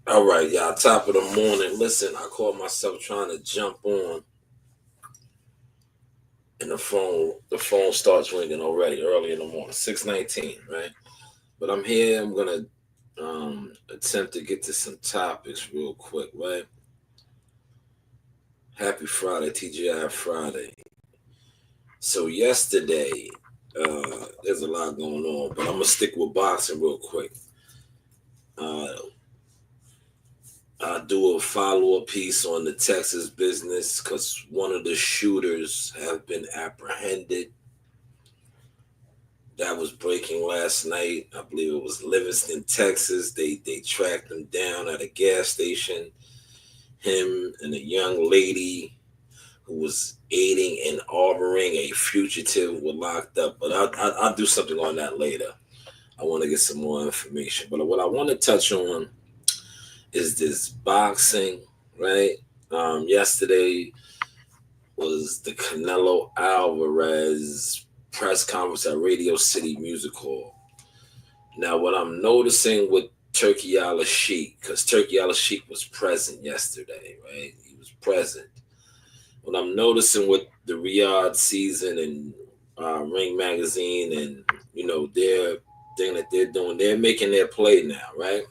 All right, y'all. Top of the morning. Listen, I caught myself trying to jump on, and the phone starts ringing already early in the morning, 6:19, right? But I'm here. I'm gonna attempt to get to some topics real quick, right? Happy Friday, TGI Friday. So yesterday, there's a lot going on, but I'm gonna stick with boxing real quick. Uh, I do a follow-up piece on the Texas business because one of the shooters have been apprehended. That was breaking last night. I believe it was Livingston, Texas. They tracked him down at a gas station. Him and a young lady who was aiding and harboring a fugitive were locked up. But I'll do something on that later. I want to get some more information. But what I want to touch on is this boxing, right? Yesterday was the Canelo Alvarez press conference at Radio City Music Hall. Now, what I'm noticing with Turki Al-Sheikh, because Turki Al-Sheikh was present yesterday, right? He was present. What I'm noticing with the Riyadh season and Ring Magazine and, their thing that they're doing, they're making their play now, right?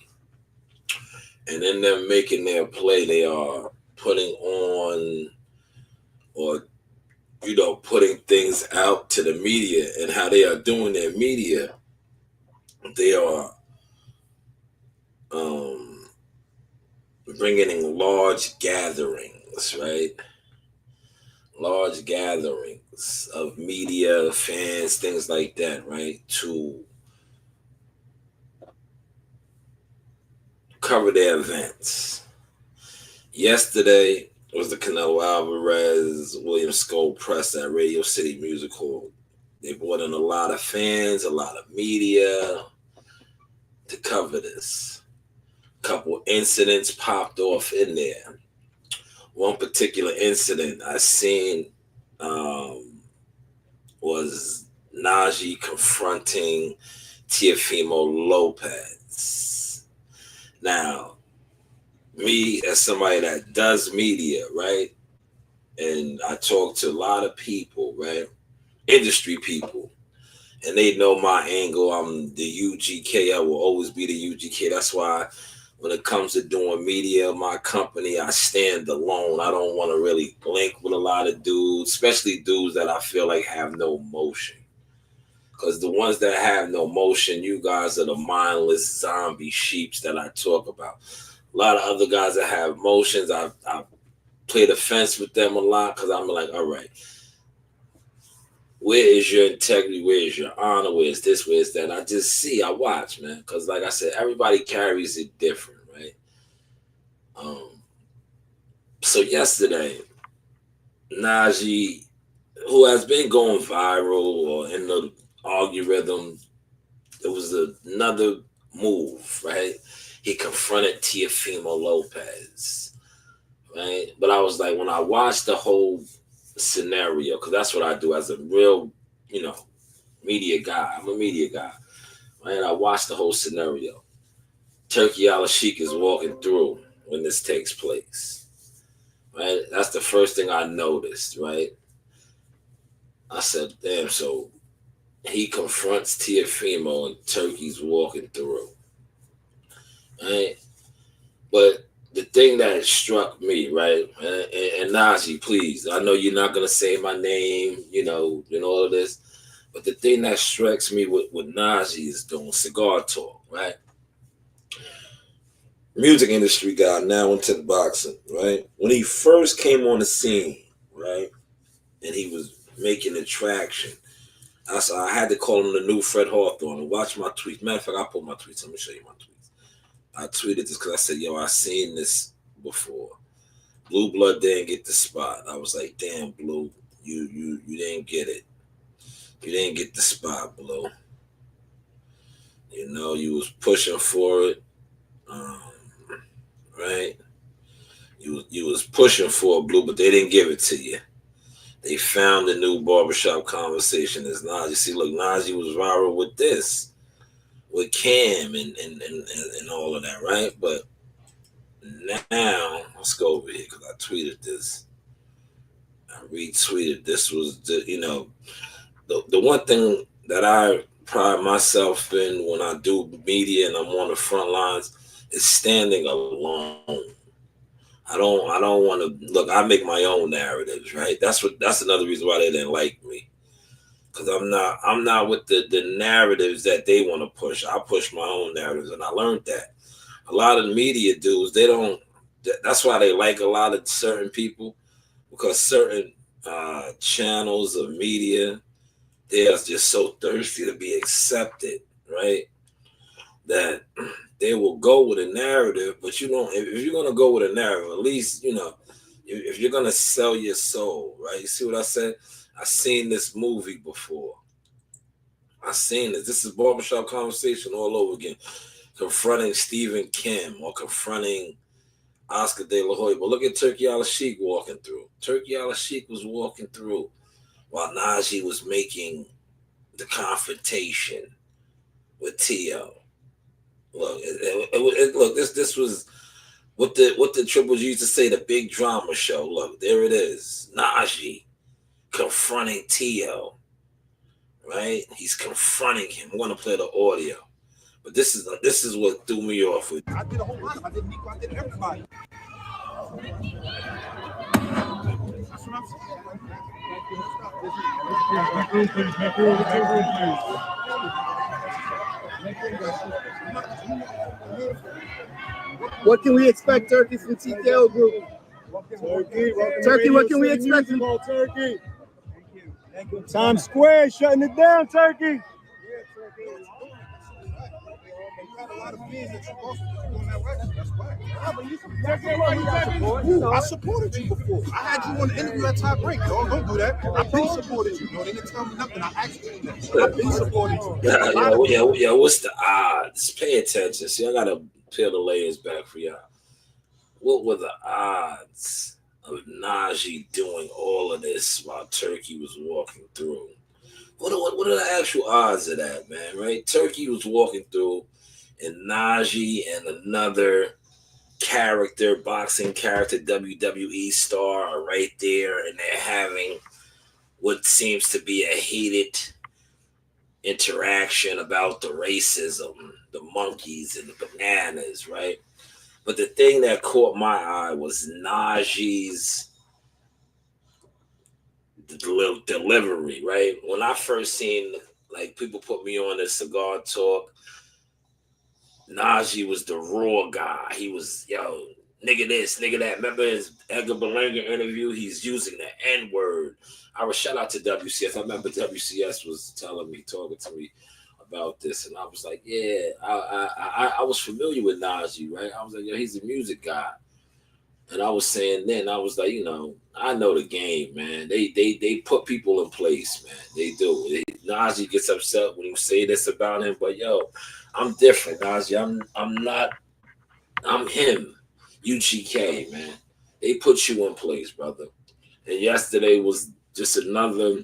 And in them making their play, they are putting on or, putting things out to the media. And how they are doing their media, they are bringing in large gatherings, right? Large gatherings of media, fans, things like that, right? To cover their events. Yesterday was the Canelo Alvarez William Scope press at Radio City Music Hall. They brought in a lot of fans, a lot of media to cover this. A couple incidents popped off in there. One particular incident I seen was Najee confronting Teofimo Lopez. Now, me as somebody that does media, right? And I talk to a lot of people, right? Industry people. And they know my angle. I'm the UGK. I will always be the UGK. That's why when it comes to doing media, my company, I stand alone. I don't want to really link with a lot of dudes, especially dudes that I feel like have no motion. Because the ones that have no motion, you guys are the mindless zombie sheeps that I talk about. A lot of other guys that have motions, I play the fence with them a lot because I'm like, all right, where is your integrity? Where is your honor? Where is this? Where is that? I watch, man. Because like I said, everybody carries it different, right? So yesterday, Najee, who has been going viral or in the algorithm, it was another move, right? He confronted Teofimo Lopez, right? But I was like, when I watched the whole scenario, because that's what I do as a real, media guy. I'm a media guy, right? I watched the whole scenario. Turki Al-Sheikh is walking through when this takes place, right? That's the first thing I noticed, right? I said, damn, so he confronts Teofimo and Turki's walking through, right? But the thing that struck me, right, and Najee, please, I know you're not going to say my name, and all of this, but the thing that strikes me with Najee is doing cigar talk, right? Music industry guy, now into the boxing, right? When he first came on the scene, right, and he was making attraction, I had to call him the new Fred Hawthorne and watch my tweets. Matter of fact, I put my tweets. Let me show you my tweets. I tweeted this because I said, I seen this before. Blue Blood didn't get the spot. I was like, damn, Blue, you didn't get it. You didn't get the spot, Blue. You was pushing for it, right? You was pushing for it, Blue, but they didn't give it to you. They found a new barbershop conversation as Najee. See, look, Najee was viral with this, with Cam and all of that, right? But now, let's go over here because I tweeted this. I retweeted. This was the one thing that I pride myself in when I do media and I'm on the front lines is standing alone. I don't want to look. I make my own narratives, right? That's another reason why they didn't like me, because I'm not with the narratives that they want to push. I push my own narratives, and I learned that a lot of the media dudes, they don't That's why they like a lot of certain people, because certain channels of media, they are just so thirsty to be accepted, right? That they will go with a narrative, but you don't. If you're gonna go with a narrative, at least if you're gonna sell your soul, right? You see what I said? I seen this movie before. I seen this. This is barbershop conversation all over again. Confronting Stephen Kim or confronting Oscar De La Hoya. But look at Turkey Al Sheikh walking through. Turkey Al Sheikh was walking through while Najee was making the confrontation with T.O. Look, look. This was what the Triple G used to say, the big drama show. Look, there it is. Najee confronting T.O. Right? He's confronting him. I'm gonna play the audio. But this is what threw me off with. I did a whole lot. I did Nico. I did everybody. That's what I'm saying. What can we expect, Turkey, from TKO Group? Turkey, what can we expect from Turkey? Thank you. Times Square shutting it down, Turkey. You had a lot of fans that you lost on that way. That's why. I supported you before. I had you on the interview at Top Rank, dog. Don't do that. I've been supported you. No, they didn't tell me nothing. I asked you that. I've been supporting you. Yeah, what's the odds? Pay attention. See, I gotta peel the layers back for y'all. What were the odds of Najee doing all of this while Turkey was walking through? What are the actual odds of that, man? Right? Turkey was walking through, and Najee and another character, boxing character, WWE star are right there, and they're having what seems to be a heated interaction about the racism, the monkeys and the bananas, right? But the thing that caught my eye was Najee's delivery, right? When I first seen, like, people put me on this cigar talk, Najee was the raw guy. He was, yo, nigga this, nigga that. Remember his Edgar Berlanga interview? He's using the N-word. I was shout out to WCS. I remember WCS was talking to me about this, and I was like, yeah, I was familiar with Najee, right? I was like, yo, he's a music guy. And I was saying then, I was like, I know the game, man. They put people in place, man. They do. Najee gets upset when you say this about him, but yo, I'm different, Najee. I'm him. UGK, man. They put you in place, brother. And yesterday was just another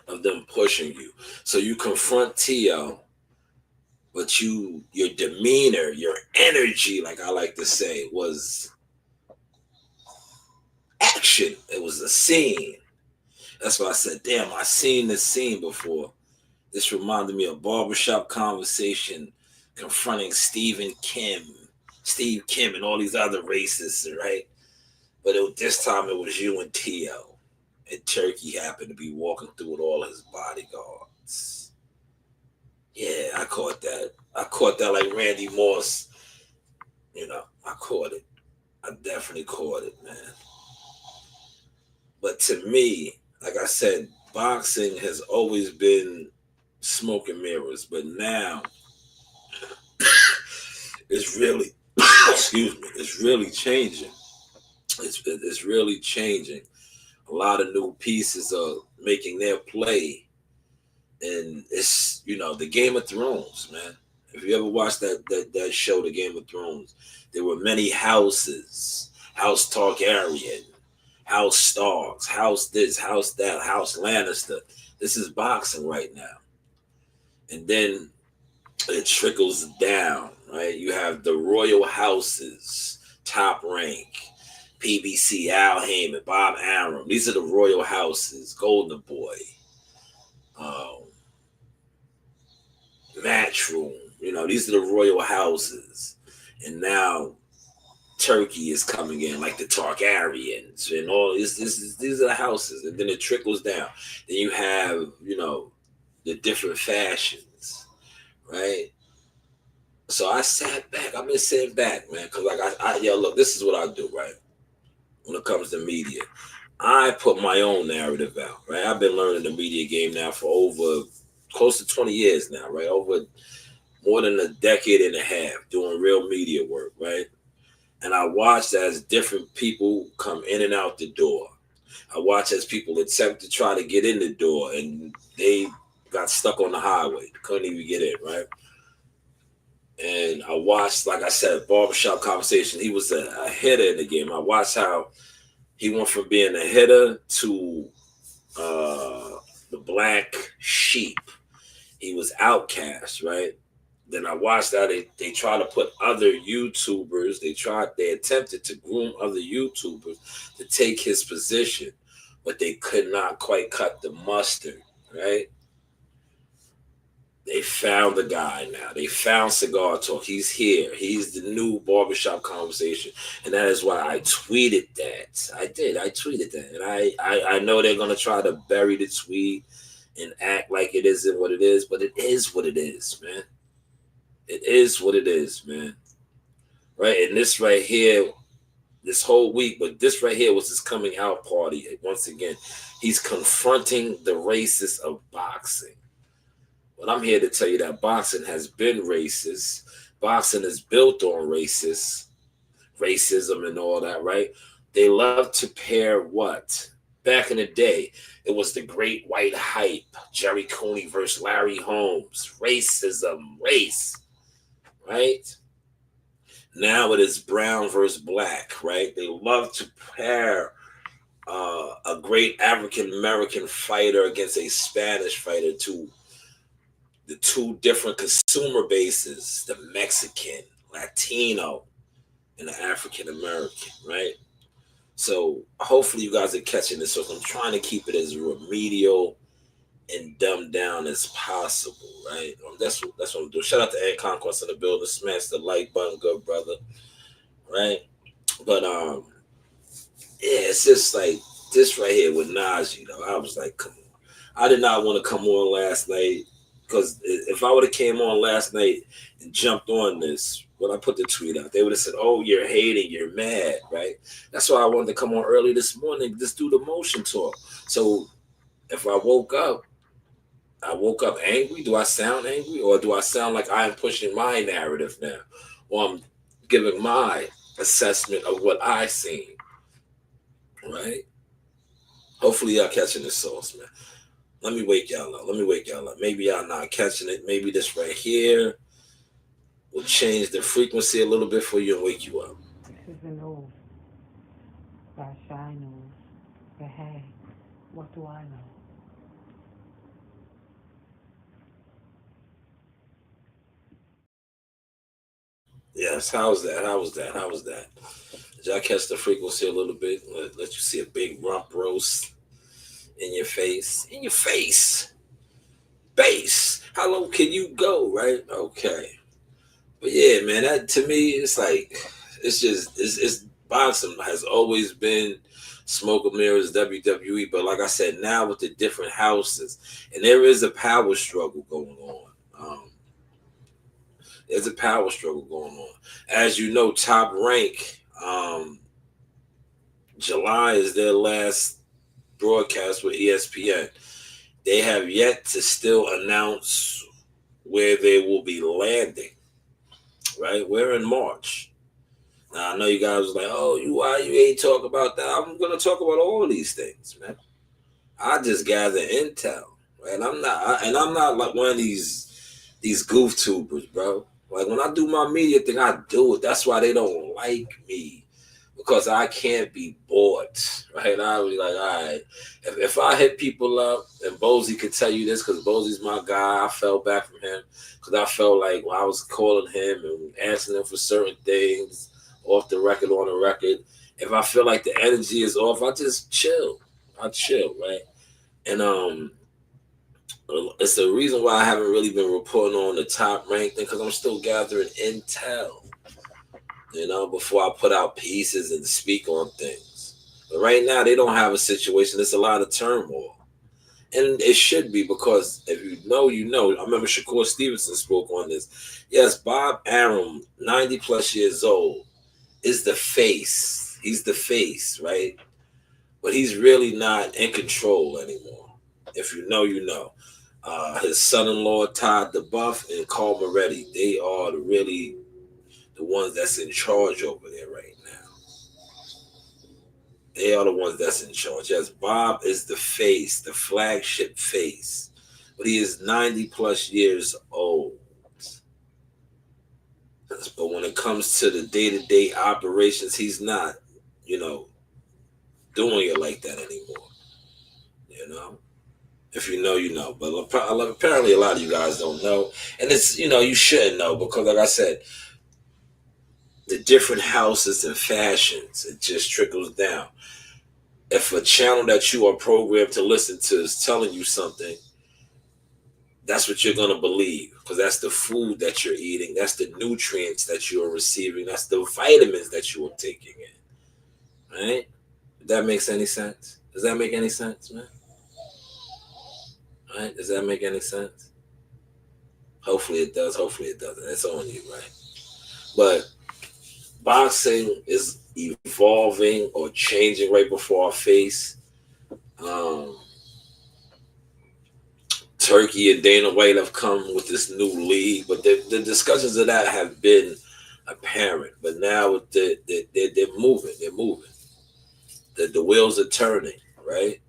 of them pushing you. So you confront T.O., but your demeanor, your energy, like I like to say, was action. It was a scene. That's why I said, damn, I seen this scene before. This reminded me of barbershop conversation confronting Steve Kim and all these other racists, right? But this time it was you and T.O. And Turkey happened to be walking through with all his bodyguards. Yeah, I caught that. I caught that like Randy Moss. I caught it. I definitely caught it, man. But to me, like I said, boxing has always been smoke and mirrors, but now it's really, it's really changing. It's really changing. A lot of new pieces are making their play, and it's the Game of Thrones, man. If you ever watched that show, The Game of Thrones, there were many houses: House Targaryen, House Starks, House this, House that, House Lannister. This is boxing right now, and then it trickles down, right? You have the royal houses, Top Rank, PBC, Al Heyman, Bob Arum. These are the royal houses. Golden Boy, Matchroom. These are the royal houses. And now Turkey is coming in, like the Targaryens and all. These are the houses. And then it trickles down. Then you have, the different fashions, right? So I sat back. I've been sitting back, man, because like yo, look, this is what I do, right? When it comes to media, I put my own narrative out, right? I've been learning the media game now for over close to 20 years now, right? Over more than a decade and a half doing real media work, right? And I watched as different people come in and out the door. I watched as people attempt to try to get in the door and they got stuck on the highway, couldn't even get in, right? And I watched, like I said, barbershop conversation. He was a hitter in the game. I watched how he went from being a hitter to the black sheep. He was outcast, right? Then I watched how they try to put other YouTubers, they attempted to groom other YouTubers to take his position, but they could not quite cut the mustard, right? They found the guy now. They found Cigar Talk. He's here. He's the new barbershop conversation. And that is why I tweeted that. I did. I tweeted that. And I know they're going to try to bury the tweet and act like it isn't what it is, but it is what it is, man. It is what it is, man. Right? And this right here, this whole week, but this right here was his coming out party. Once again, he's confronting the racists of boxing. But I'm here to tell you that boxing has been racist. Boxing is built on racism and all that, right? They love to pair what? Back in the day, it was the great white hype, Jerry Cooney versus Larry Holmes, racism, race, right? Now it is brown versus black, right? They love to pair a great African American fighter against a Spanish fighter to the two different consumer bases, the Mexican, Latino, and the African American, right? So hopefully you guys are catching this. So I'm trying to keep it as remedial and dumbed down as possible, right? That's what I'm doing. Shout out to Ed Conquest in the building. Smash the like button, good brother, right? But yeah, it's just like this right here with Najee, though. I was like, come on. I did not want to come on last night. Because if I would have came on last night and jumped on this, when I put the tweet out, they would have said, oh, you're hating, you're mad, right? That's why I wanted to come on early this morning, just do the motion talk. So if I woke up angry. Do I sound angry? Or do I sound like I am pushing my narrative now? Or I'm giving my assessment of what I seen, right? Hopefully y'all catching the sauce, man. Let me wake y'all up. Maybe y'all not catching it. Maybe this right here will change the frequency a little bit for you and wake you up. This is the news by Shanewz. But hey, what do I know? Yes, how's that? Did y'all catch the frequency a little bit? Let you see a big rump roast in your face. Base. How low can you go, right? Okay. But yeah, man, that to me, it's like, it's boxing has always been smoke and mirrors, WWE. But like I said, now with the different houses, and there is a power struggle going on. There's a power struggle going on. As you know, Top Rank, July is their last broadcast with ESPN. They have yet to still announce where they will be landing. Right? We're in March. Now I know you guys was like, oh, why you ain't talk about that? I'm gonna talk about all these things, man. I just gather intel, right? I'm not like one of these goof tubers, bro. Like when I do my media thing, I do it. That's why they don't like me. Because I can't be bought, right? I was like, all right, if I hit people up, and Bozy could tell you this, because Bozy's my guy, I fell back from him, because I felt like when I was calling him and asking him for certain things, off the record, on the record, if I feel like the energy is off, I just chill. Right? And it's the reason why I haven't really been reporting on the Top Rank thing, because I'm still gathering intel. Before I put out pieces and speak on things. But right now, they don't have a situation. There's a lot of turmoil. And it should be, because if you know, you know. I remember Shakur Stevenson spoke on this. Yes, Bob Arum, 90 plus years old, is the face. He's the face, right? But he's really not in control anymore. If you know, you know. His son-in-law, Todd DeBuff, and Carl Moretti, they are really the ones that's in charge over there right now. They are the ones that's in charge. Yes, Bob is the face, the flagship face. But he is 90 plus years old. But when it comes to the day-to-day operations, he's not, you know, doing it like that anymore. You know? If you know, you know. But apparently a lot of you guys don't know. And it's, you know, you shouldn't know, because like I said, the different houses and fashions, it just trickles down. If a channel that you are programmed to listen to is telling you something, that's what you're going to believe, because that's the food that you're eating. That's the nutrients that you are receiving. That's the vitamins that you are taking in. Right? If that makes any sense? Does that make any sense, man? Right? Does that make any sense? Hopefully it does. Hopefully it doesn't. It's on you, right? But boxing is evolving or changing right before our face. Turkey and Dana White have come with this new league, but the discussions of that have been apparent. But now they're moving. They're moving. The wheels are turning, right?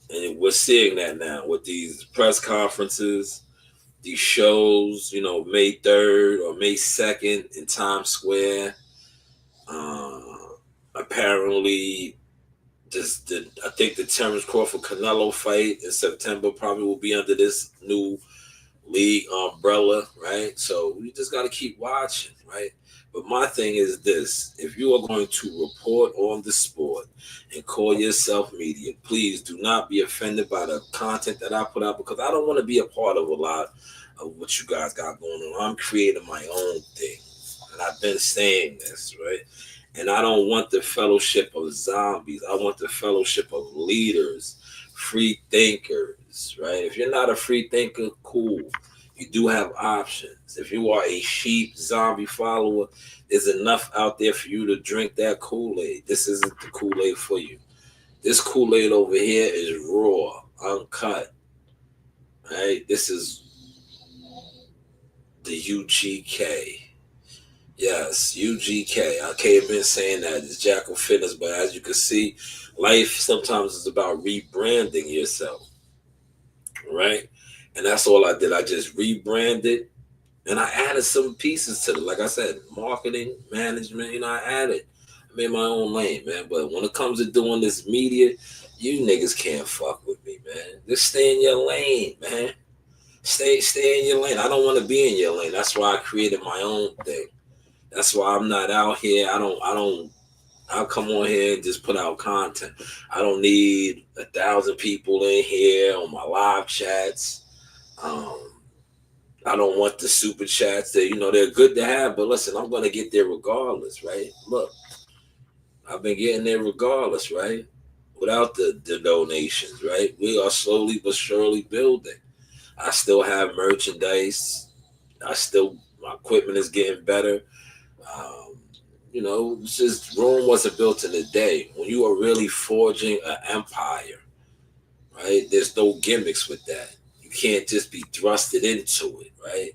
And we're seeing that now with these press conferences, these shows, you know, May 3rd or May 2nd in Times Square. Apparently, I think the Terrence Crawford Canelo fight in September probably will be under this new league umbrella, right? So we just got to keep watching, right? But my thing is this: if you are going to report on the sport and call yourself media, please do not be offended by the content that I put out, because I don't want to be a part of a lot of what you guys got going on. I'm creating my own thing, and I've been saying this, right? And I don't want the fellowship of zombies. I want the fellowship of leaders, free thinkers, right? If you're not a free thinker, cool. You do have options. If you are a sheep zombie follower, there's enough out there for you to drink that Kool-Aid. This isn't the Kool-Aid for you. This Kool-Aid over here is raw, uncut, right? This is the UGK. Yes, UGK. I can't have been saying that. It's Jackal Fitness, but as you can see, life sometimes is about rebranding yourself, right? And that's all I did. I just rebranded, and I added some pieces to it. Like I said, marketing, management, you know, I made my own lane, man. But when it comes to doing this media, you niggas can't fuck with me, man. Just stay in your lane, man. Stay in your lane. I don't want to be in your lane. That's why I created my own thing. That's why I'm not out here. I'll come on here and just put out content. I don't need 1,000 people in here on my live chats. I don't want the super chats that, you know, they're good to have, but listen, I'm going to get there regardless, right? Look, I've been getting there regardless, right? Without the donations, right? We are slowly but surely building. I still have merchandise. My equipment is getting better. You know, it's just Rome wasn't built in a day. When you are really forging an empire, right? There's no gimmicks with that. You can't just be thrusted into it, right?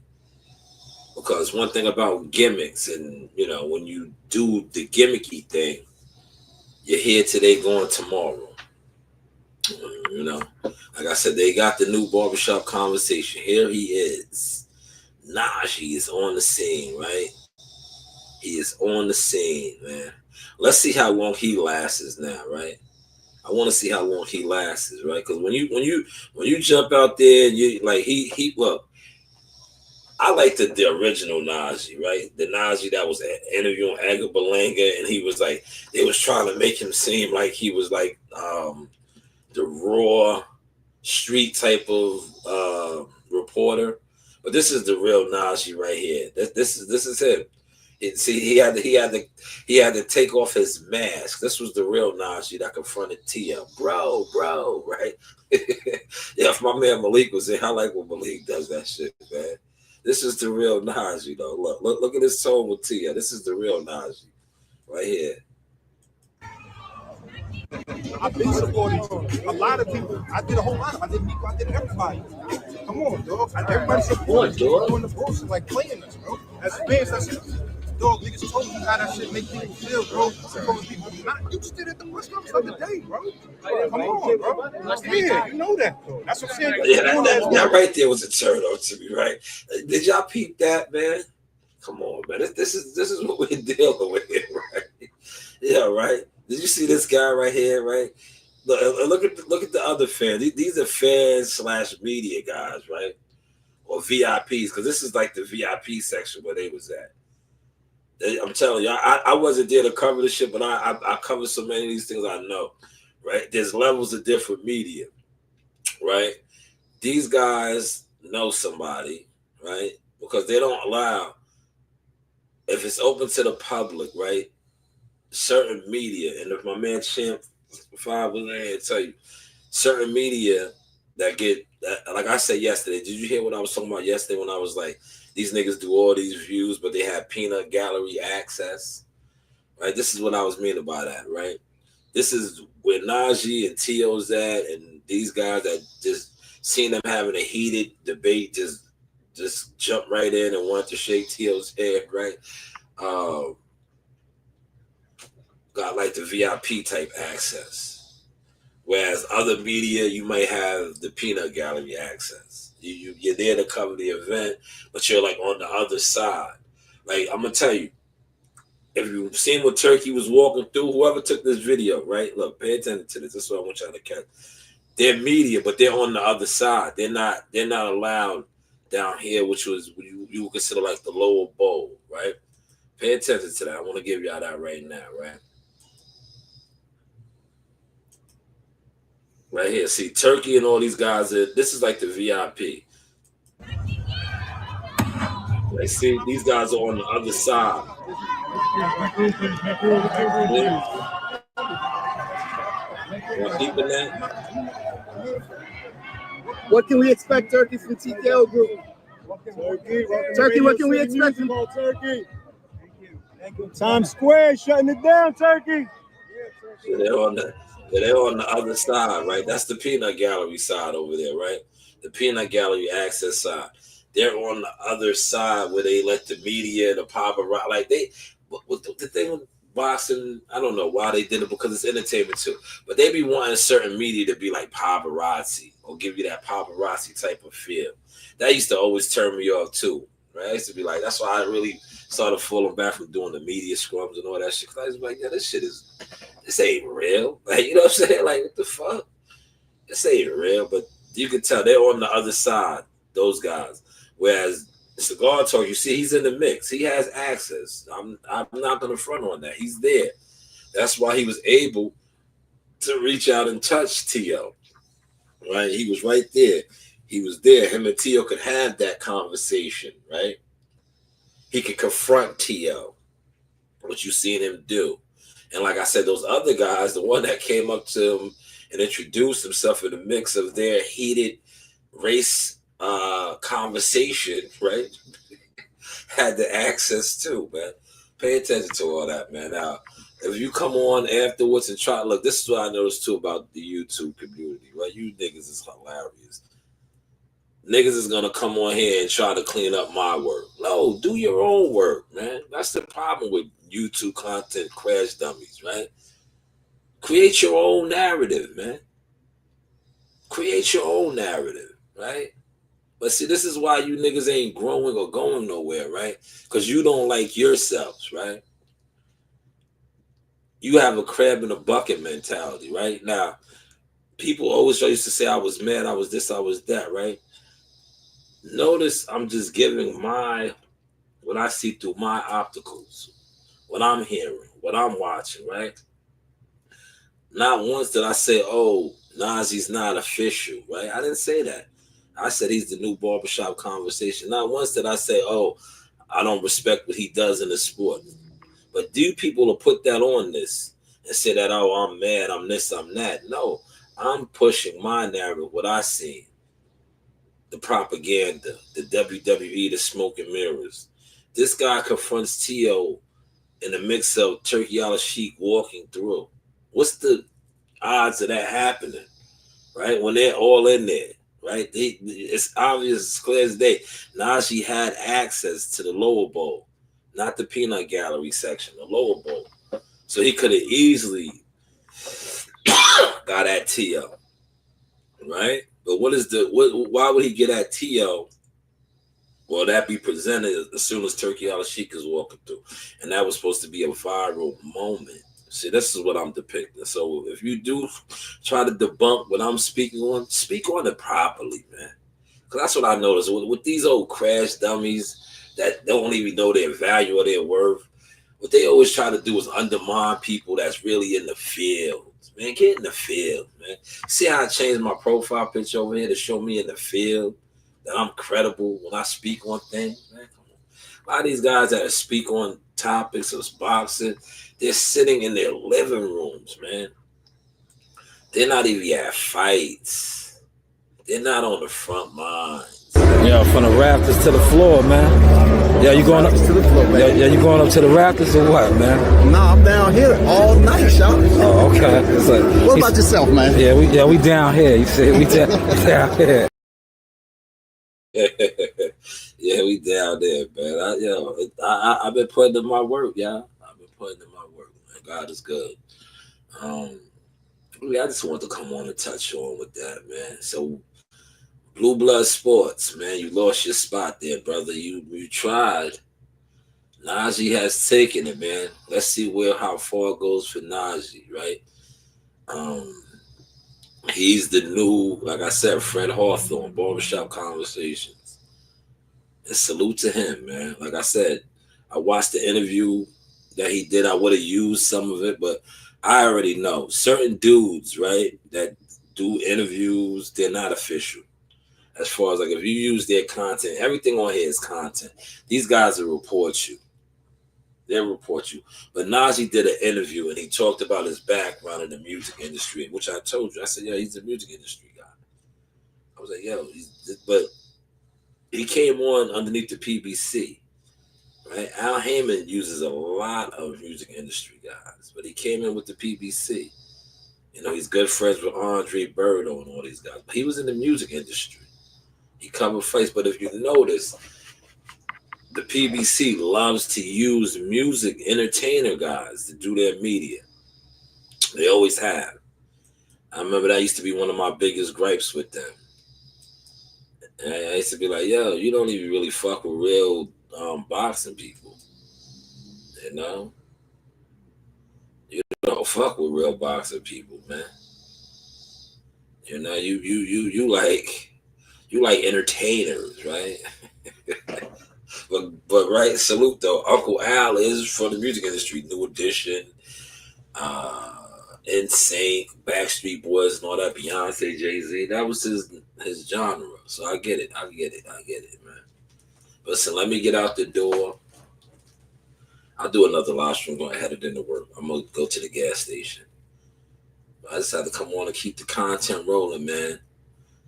Because one thing about gimmicks, and you know, when you do the gimmicky thing, you're here today, going tomorrow. You know, like I said, they got the new barbershop conversation. Here he is. Najee is on the scene, right? He is on the scene, man. Let's see how long he lasts now, right? I want to see how long he lasts, right? Because when you jump out there and you like look, I like the original Najee, right? The Najee that was interviewing Edgar Berlanga, and he was like, they was trying to make him seem like he was like the raw street type of reporter. But this is the real Najee right here. This is him. See, he had to take off his mask. This was the real Najee that confronted Tia, bro, right? Yeah, if my man Malik was in, I like when Malik does that shit, man. This is the real Najee, though. Look at his tone with Tia. This is the real Najee, right here. I've been supporting a lot of people. I did a whole lot of. I did Nico. I did everybody. Come on, dog. Everybody supporting you doing the bullshit, like playing us, bro. As fans, that's it. Dog, niggas told you how that shit make people feel, bro. Supposed people not. You just did it at the press conference the other day, bro. Come on, bro. Yeah, you know that, though. That's what I'm saying. Yeah, that right there was a turn on to me, right? Did y'all peep that, man? Come on, man. This is what we're dealing with, right? Yeah, right. Did you see this guy right here, right? Look at the other fans. These are fans / media guys, right? Or VIPs, because this is like the VIP section where they was at. I'm telling you, I wasn't there to cover this shit, but I covered so many of these things I know, right? There's levels of different media, right? These guys know somebody, right? Because they don't allow, if it's open to the public, right? Certain media, and if my man Champ 5 was there to tell you, certain media that get, like I said yesterday, did you hear what I was talking about yesterday when I was like, these niggas do all these views, but they have peanut gallery access, right? This is what I was meaning by that, right? This is where Najee and T.O.'s at, and these guys that just seen them having a heated debate, just jump right in and want to shake T.O.'s head, right? Got like the VIP type access, whereas other media you might have the peanut gallery access. You're there to cover the event, but you're like on the other side. Like I'm gonna tell you, if you've seen what Turkey was walking through, whoever took this video, right? Look, pay attention to this. This is what I want y'all to catch. They're media, but they're on the other side. They're not allowed down here, which was you would consider like the lower bowl, right? Pay attention to that. I want to give y'all that right now, right? Right here, see Turkey and all these guys. This is like the VIP. Like, see, these guys are on the other side. Deep in that. What can we expect, Turkey, from TKO Group? Turkey, what can we expect from Turkey? Thank you. Times Square shutting it down, Turkey. So they're on the other side, right? That's the peanut gallery side over there, right? The peanut gallery access side. They're on the other side where they let the media, the paparazzi, like the thing with boxing, I don't know why they did it, because it's entertainment too. But they be wanting certain media to be like paparazzi or give you that paparazzi type of feel. That used to always turn me off too, right? I used to be like, that's why I really started falling back from doing the media scrums and all that shit. Cause I was like, yeah, this ain't real. Like, you know what I'm saying? Like, what the fuck? This ain't real. But you can tell they're on the other side, those guys. Whereas Cigar Talk, you see, he's in the mix. He has access. I'm not going to front on that. He's there. That's why he was able to reach out and touch T.O. Right? He was right there. He was there. Him and T.O. could have that conversation, right? He could confront T.O., what you seen him do. And like I said, those other guys, the one that came up to him and introduced himself in the mix of their heated race conversation, right? Had the access too, man. Pay attention to all that, man. Now, if you come on afterwards and try, look, this is what I noticed too about the YouTube community, right? You niggas is hilarious. Niggas is gonna come on here and try to clean up my work. No, do your own work, man. That's the problem with YouTube content crash dummies, right? Create your own narrative, man. Create your own narrative, right? But see, this is why you niggas ain't growing or going nowhere, right? Because you don't like yourselves, right? You have a crab in a bucket mentality, right? Now, people always used to say I was mad, I was this, I was that, right? Notice I'm just giving what I see through my opticals, what I'm hearing, what I'm watching, right? Not once did I say, oh, Nazee's not official, right? I didn't say that. I said he's the new barbershop conversation. Not once did I say, oh, I don't respect what he does in the sport. But do people will put that on this and say that, oh, I'm mad, I'm this, I'm that. No, I'm pushing my narrative, what I see, the propaganda, the WWE, the smoke and mirrors. This guy confronts T.O. in the mix of Turkey Al-Sheikh walking through. What's the odds of that happening, right? When they're all in there, right? It's obvious, it's clear as day. Najee had access to the lower bowl, not the peanut gallery section, the lower bowl. So he could have easily got at T.O., right? But why would he get at T.O.? Well, that be presented as soon as Turkey Al-Sheikh is walking through. And that was supposed to be a viral moment. See, this is what I'm depicting. So if you do try to debunk what I'm speaking on, speak on it properly, man. Because that's what I noticed. With these old crash dummies that don't even know their value or their worth, what they always try to do is undermine people that's really in the field. Man, get in the field, man. See how I changed my profile picture over here to show me in the field, that I'm credible when I speak on things, man. Come on. A lot of these guys that speak on topics of boxing, they're sitting in their living rooms, man. They're not even at fights. They're not on the front lines. Yeah, from the rafters to the floor, man. Yeah, you going up to the floor, man. Yeah, you going up to the rafters or what, man? Nah, I'm down here all night, Sean. Oh, okay. It's like, what about yourself, man? Yeah, we down here. You see, we down here. Yeah, we down there, man. I've been putting in my work, y'all. I've been putting in my work, man. God is good. I just want to come on and touch on with that, man. So, Blue Blood Sports, man, you lost your spot there, brother. You tried. Najee has taken it, man. Let's see how far it goes for Najee, right? He's the new, like I said, Fred Hawthorne, Barbershop Conversations. And salute to him, man. Like I said, I watched the interview that he did. I would have used some of it, but I already know certain dudes, right, that do interviews, they're not official. As far as like if you use their content, everything on here is content. These guys will report you. They'll report you. But Najee did an interview and he talked about his background in the music industry, which I told you. I said, yeah, he's a music industry guy. I was like, yo, but he came on underneath the PBC, right? Al Heyman uses a lot of music industry guys, but he came in with the PBC. You know, he's good friends with Andre Birdo and all these guys. But he was in the music industry. He covered face, but if you notice, the PBC loves to use music entertainer guys to do their media. They always have. I remember that used to be one of my biggest gripes with them. And I used to be like, yo, you don't even really fuck with real boxing people. You know? You don't fuck with real boxing people, man. You know, you like entertainers, right? But right, salute though. Uncle Al is from the music industry. New Edition, NSYNC, Backstreet Boys, and all that. Beyonce, Jay-Z. That was his genre. So I get it, man. But so let me get out the door. I'll do another live stream. Going to head it into work. I'm gonna go to the gas station. I just had to come on and keep the content rolling, man.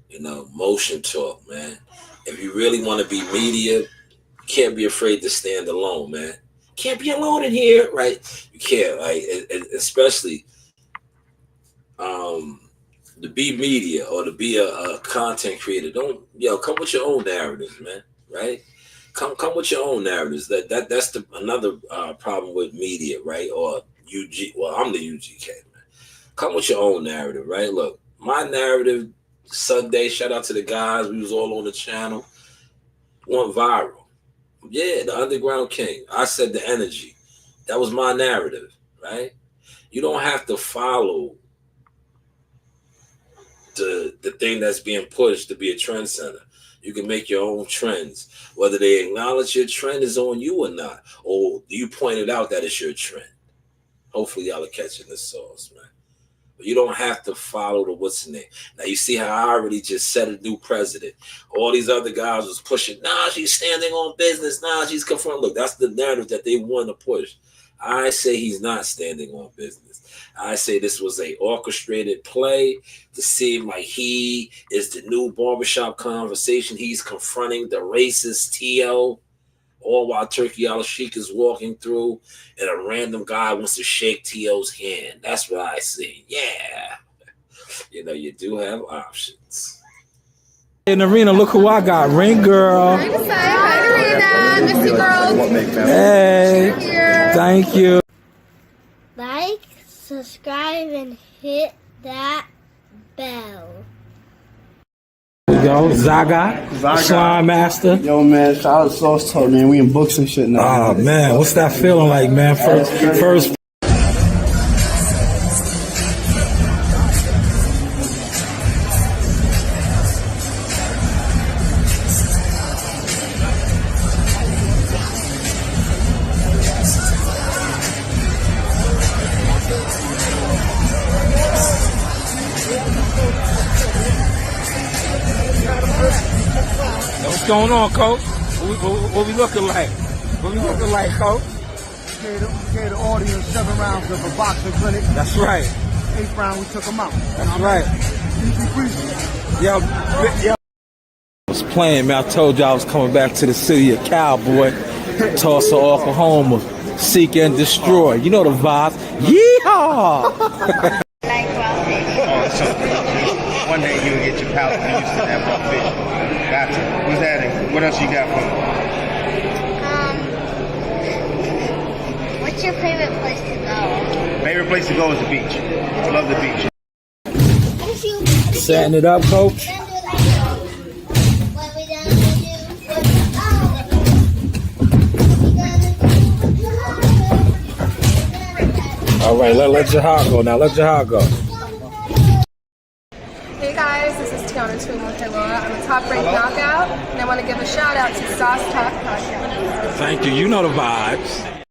You know, motion talk, man. If you really want to be media, you can't be afraid to stand alone, man. Can't be alone in here, right? You can't, like, especially to be media or to be a content creator. Don't, come with your own narratives, man, right? Come with your own narratives. That's another problem with media, right? Or UG. Well, I'm the UGK, man. Come with your own narrative, right? Look, my narrative Sunday, shout out to the guys. We was all on the channel. Went viral. Yeah, the Underground King. I said the energy. That was my narrative, right? You don't have to follow the thing that's being pushed to be a trend center. You can make your own trends. Whether they acknowledge your trend is on you or not, or you pointed out that it's your trend. Hopefully y'all are catching the sauce, man. But you don't have to follow the what's in there. Now you see how I already just set a new president. All these other guys was pushing, nah, she's standing on business, nah, she's confronting. Look, that's the narrative that they want to push. I say he's not standing on business. I say this was a orchestrated play to seem like he is the new barbershop conversation. He's confronting the racist T.O., all while Turkey Al-Sheikh is walking through and a random guy wants to shake T.O.'s hand. That's what I see. Yeah. You know, you do have options. In the arena, look who I got. Ring girl. Hi, Arena. Miss you, girls. Hey. Thank you. Like, subscribe, and hit that bell. Yo, Zaga, Slime Master. Yo, man, shout out to Sauce Talk, man. We in books and shit now. Oh, man, what's that feeling like, man? First. What's going on, Coach? What we looking like? What we looking like, Coach? Gave the audience 7 rounds of a boxing clinic. That's right. 8th round, we took them out. That's right. Yo. I was playing, man. I told you I was coming back to the city of Cowboy, Tulsa, Oklahoma, seek and destroy. You know the vibe. Yeehaw! Like raw fish. One day you'll get your palate used to that raw fish. Gotcha. What's that? What else you got for me? What's your favorite place to go? Favorite place to go is the beach. I love the beach. Setting it up, Coach. All right, let Jahar go now. Let Jahar go. Hey guys, this is Tiana Tuimuteloa. I'm a top-ranked knockout, and I want to give a shout out to Sauce Talk Podcast. Thank you. You know the vibes.